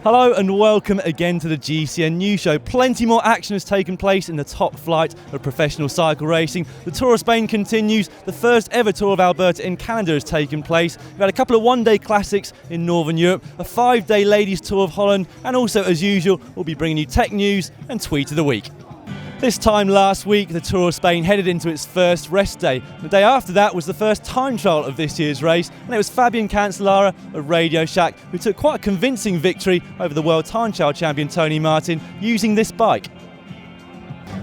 Hello and welcome again to the GCN News Show. Plenty more action has taken place in the top flight of professional cycle racing. The Tour of Spain continues. The first ever Tour of Alberta in Canada has taken place. We've had a couple of one-day classics in Northern Europe, a 5-day ladies tour of Holland, and also, as usual, we'll be bringing you tech news and tweet of the week. This time last week, the Tour of Spain headed into its first rest day. The day after that was the first time trial of this year's race, and it was Fabian Cancellara of Radio Shack who took quite a convincing victory over the world time trial champion Tony Martin using this bike.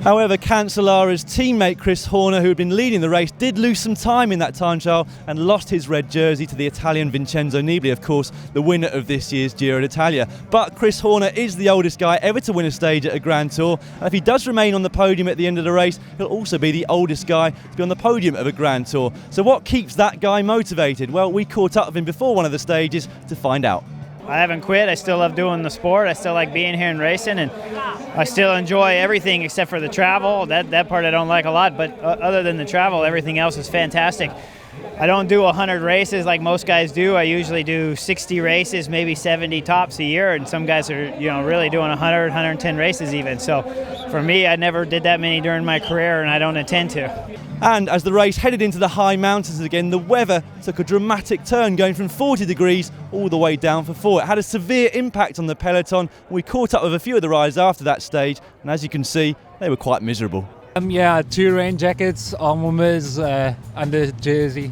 However, Cancellara's teammate Chris Horner, who had been leading the race, did lose some time in that time trial and lost his red jersey to the Italian Vincenzo Nibali, of course, the winner of this year's Giro d'Italia. But Chris Horner is the oldest guy ever to win a stage at a Grand Tour, and if he does remain on the podium at the end of the race, he'll also be the oldest guy to be on the podium of a Grand Tour. So what keeps that guy motivated? Well, we caught up with him before one of the stages to find out. I haven't quit. I still love doing the sport. I still like being here and racing, and I still enjoy everything except for the travel. That part I don't like a lot, but other than the travel, everything else is fantastic. I don't do 100 races like most guys do. I usually do 60 races, maybe 70 tops a year, and some guys are, really doing 100, 110 races even. So for me, I never did that many during my career, and I don't intend to. And as the race headed into the high mountains again, the weather took a dramatic turn, going from 40 degrees all the way down for 4. It had a severe impact on the peloton. We caught up with a few of the riders after that stage, and as you can see, they were quite miserable. 2 rain jackets, arm warmers, under jersey,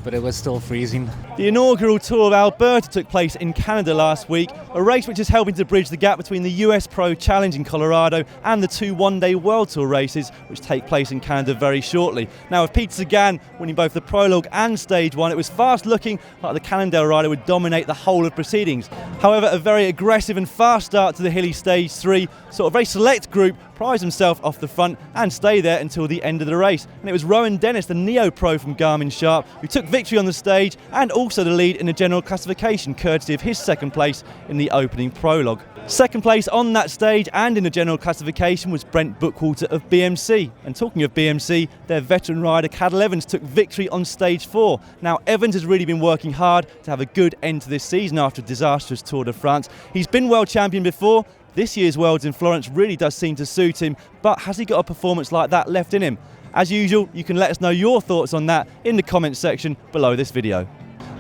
but it was still freezing. The inaugural Tour of Alberta took place in Canada last week, a race which is helping to bridge the gap between the US Pro Challenge in Colorado and the 2 one-day World Tour races which take place in Canada very shortly. Now, with Peter Sagan winning both the prologue and stage 1, it was fast looking like the Cannondale rider would dominate the whole of proceedings. However, a very aggressive and fast start to the hilly stage 3 saw a very select group prize himself off the front and stay there until the end of the race. And it was Rohan, the neo-pro from Garmin-Sharp, who took victory on the stage and also the lead in the general classification, courtesy of his second place in the opening prologue. Second place on that stage and in the general classification was Brent Bookwater of BMC. And talking of BMC, their veteran rider Cadel Evans took victory on stage 4. Now, Evans has really been working hard to have a good end to this season after a disastrous Tour de France. He's been world champion before. This year's Worlds in Florence really does seem to suit him, but has he got a performance like that left in him? As usual, you can let us know your thoughts on that in the comments section below this video.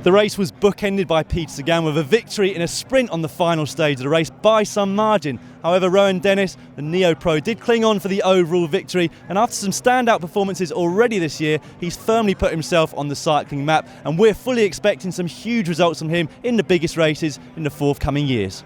The race was bookended by Peter Sagan with a victory in a sprint on the final stage of the race by some margin. However, Rohan, the neo-pro, did cling on for the overall victory, and after some standout performances already this year, he's firmly put himself on the cycling map, and we're fully expecting some huge results from him in the biggest races in the forthcoming years.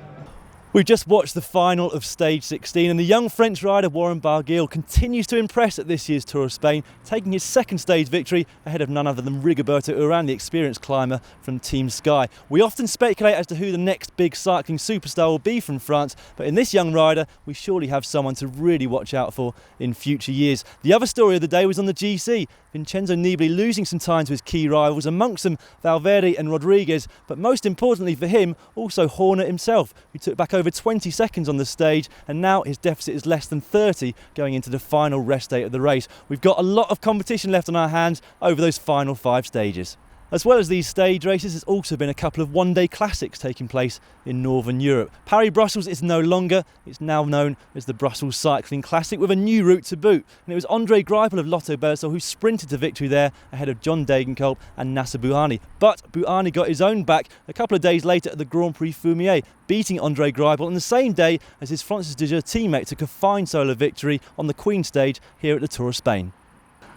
We've just watched the final of stage 16, and the young French rider Warren Barguil continues to impress at this year's Tour of Spain, taking his second stage victory ahead of none other than Rigoberto Urán, the experienced climber from Team Sky. We often speculate as to who the next big cycling superstar will be from France, but in this young rider, we surely have someone to really watch out for in future years. The other story of the day was on the GC. Vincenzo Nibali losing some time to his key rivals, amongst them Valverde and Rodriguez, but most importantly for him, also Horner himself, who took back over 20 seconds on the stage, and now his deficit is less than 30 going into the final rest day of the race. We've got a lot of competition left on our hands over those final 5 stages. As well as these stage races, there's also been a couple of one-day classics taking place in Northern Europe. Paris-Brussels is no longer, it's now known as the Brussels Cycling Classic with a new route to boot. And it was Andre Greipel of Lotto Beresol who sprinted to victory there ahead of John Degenkolb and Nasser Bouhanni. But Bouhanni got his own back a couple of days later at the Grand Prix Fumier, beating Andre Greipel on the same day as his Francis Dejeux teammate took a fine solo victory on the Queen stage here at the Tour of Spain.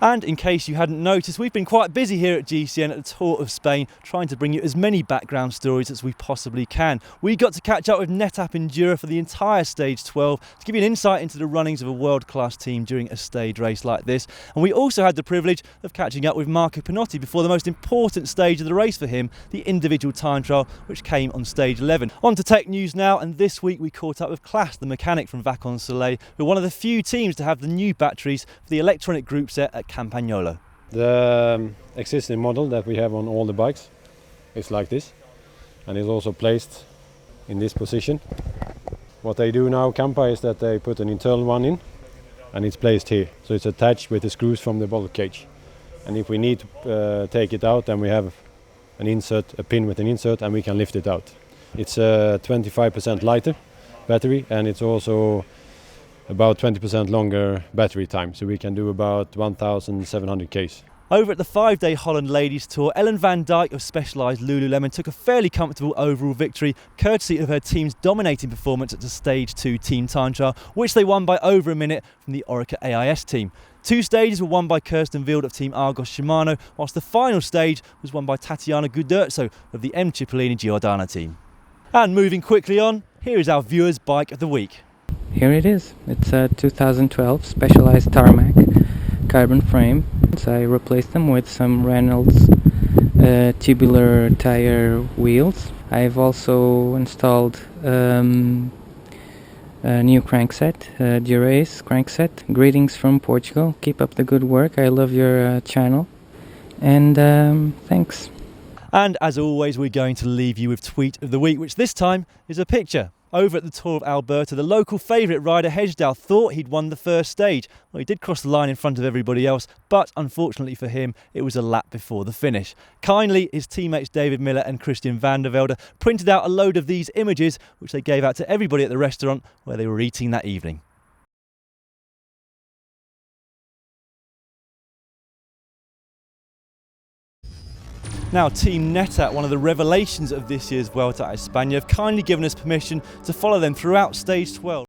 And in case you hadn't noticed, we've been quite busy here at GCN at the Tour of Spain, trying to bring you as many background stories as we possibly can. We got to catch up with NetApp Endura for the entire Stage 12 to give you an insight into the runnings of a world-class team during a stage race like this. And we also had the privilege of catching up with Marco Pinotti before the most important stage of the race for him, the individual time trial, which came on stage 11. On to tech news now, and this week we caught up with Klaas, the mechanic from Vacances Soleil, who are one of the few teams to have the new batteries for the electronic group set at Campagnolo. The existing model that we have on all the bikes is like this, and is also placed in this position. What they do now, Campa, is that they put an internal one in, and it's placed here. So it's attached with the screws from the bottle cage. And if we need to take it out, then we have an insert, a pin with an insert, and we can lift it out. It's a 25% lighter battery, and it's also about 20% longer battery time, so we can do about 1,700 Ks. Over at the 5-day Holland Ladies Tour, Ellen van Dijk of Specialized Lululemon took a fairly comfortable overall victory, courtesy of her team's dominating performance at the Stage 2 team time trial, which they won by over a minute from the Orica AIS team. 2 stages were won by Kirsten Wild of Team Argos Shimano, whilst the final stage was won by Tatiana Gudurzo of the M. Cipollini Giordana team. And moving quickly on, here is our viewers' bike of the week. Here it is. It's a 2012 Specialized Tarmac carbon frame. So I replaced them with some Reynolds tubular tire wheels. I've also installed a new crankset, Durace crankset. Greetings from Portugal. Keep up the good work. I love your channel. And thanks. And as always, we're going to leave you with Tweet of the Week, which this time is a picture. Over at the Tour of Alberta, the local favourite rider Hejsdal thought he'd won the first stage. Well, he did cross the line in front of everybody else, but unfortunately for him, it was a lap before the finish. Kindly, his teammates David Miller and Christian van der Velde printed out a load of these images, which they gave out to everybody at the restaurant where they were eating that evening. Now, Team Netat, one of the revelations of this year's Vuelta a España, have kindly given us permission to follow them throughout Stage 12.